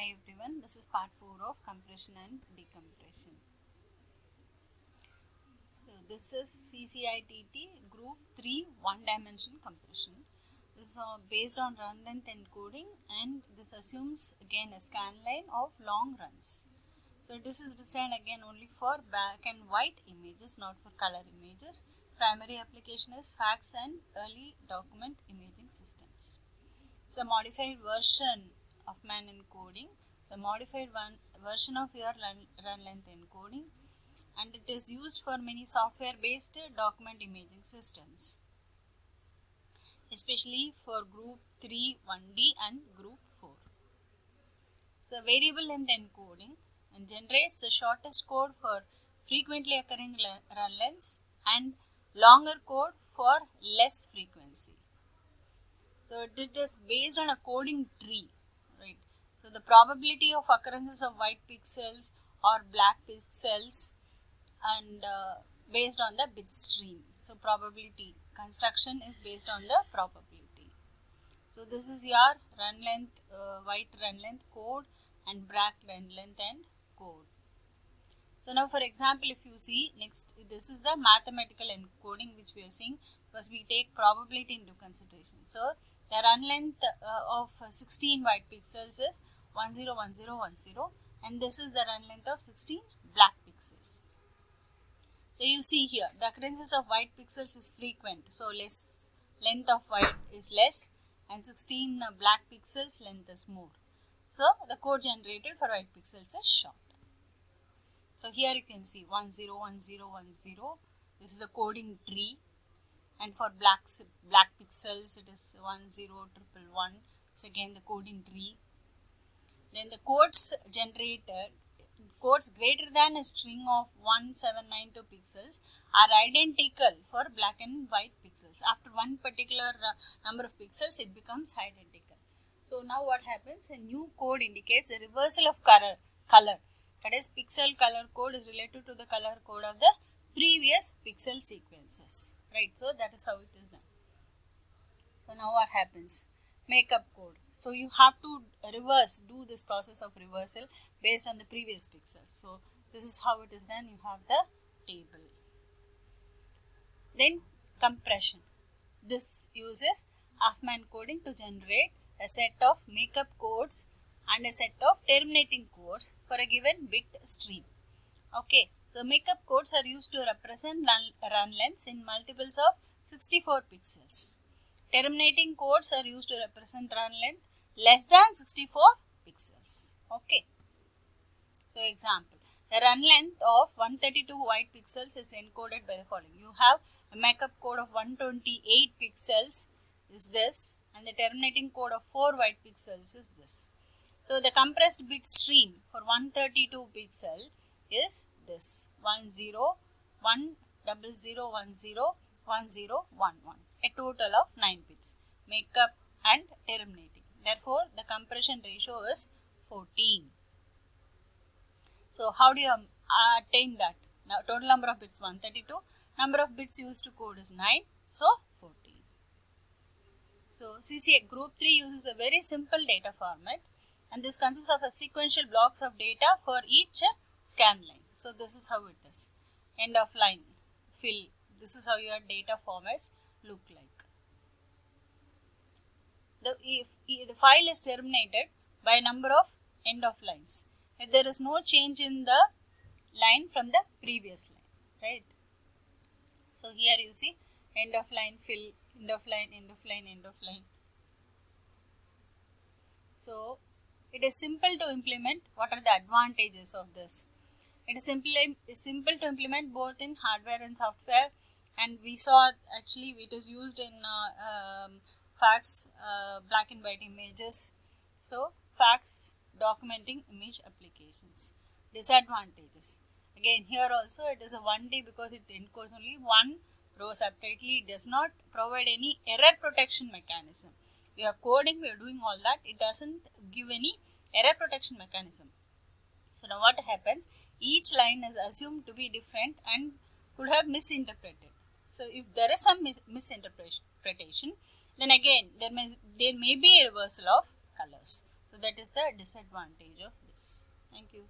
Hi everyone, this is part 4 of compression and decompression. So this is CCITT group 3 one-dimension compression. This is based on run length encoding, and this assumes again a scan line of long runs. So this is designed again only for black and white images, not for color images. Primary application is fax and early document imaging systems. It's a modified version of man encoding. It's a modified version of your run length encoding, and it is used for many software based document imaging systems, especially for group 3 1D and group 4. It's a variable length encoding and generates the shortest code for frequently occurring run lengths and longer code for less frequency. So it is based on a coding tree, right? So the probability of occurrences of white pixels or black pixels and based on the bit stream. So probability construction is based on the probability. So this is your run length, white run length code and black run length and code. So now for example, if you see next, this is the mathematical encoding which we are seeing, because we take probability into consideration. So the run length of 16 white pixels is 101010, and this is the run length of 16 black pixels. So you see here the occurrences of white pixels is frequent, so less length of white is less, and 16 black pixels length is more. So the code generated for white pixels is short. So here you can see 101010. This is the coding tree, and for black pixels it is 10111. It's again the coding tree. Then the codes generated, codes greater than a string of 1792 pixels are identical for black and white pixels. After one particular number of pixels, it becomes identical. So now what happens? A new code indicates the reversal of color. That is, pixel color code is related to the color code of the previous pixel sequences, right? So that is how it is done. So now what happens? Makeup code. So you have to do this process of reversal based on the previous pixels. So this is how it is done. You have the table. Then compression. This uses Huffman coding to generate a set of makeup codes and a set of terminating codes for a given bit stream. Okay, so makeup codes are used to represent run lengths in multiples of 64 pixels. Terminating codes are used to represent run length less than 64 pixels. Okay. So example, the run length of 132 white pixels is encoded by the following. You have a makeup code of 128 pixels is this, and the terminating code of 4 white pixels is this. So the compressed bit stream for 132 pixel is this 1010101011, a total of 9 bits, makeup and terminating. Therefore the compression ratio is 14. So how do you attain that? Now total number of bits 132, number of bits used to code is 9, so 14. So CCA group 3 uses a very simple data format, and this consists of a sequential blocks of data for each scan line. So this is how it is. End of line fill. This is how your data formats look like. If the file is terminated by a number of end of lines, if there is no change in the line from the previous line, right? So here you see end of line fill, end of line, end of line, end of line. So it is simple to implement. What are the advantages of this? It is simple to implement both in hardware and software, and we saw actually it is used in fax black and white images. So fax documenting image applications. Disadvantages. Again here also it is a 1D because it encodes only one row separately. It does not provide any error protection mechanism. We are coding, we are doing all that. It doesn't give any error protection mechanism. So now what happens? Each line is assumed to be different and could have misinterpreted. So if there is some misinterpretation, then again there may be a reversal of colors. So that is the disadvantage of this. Thank you.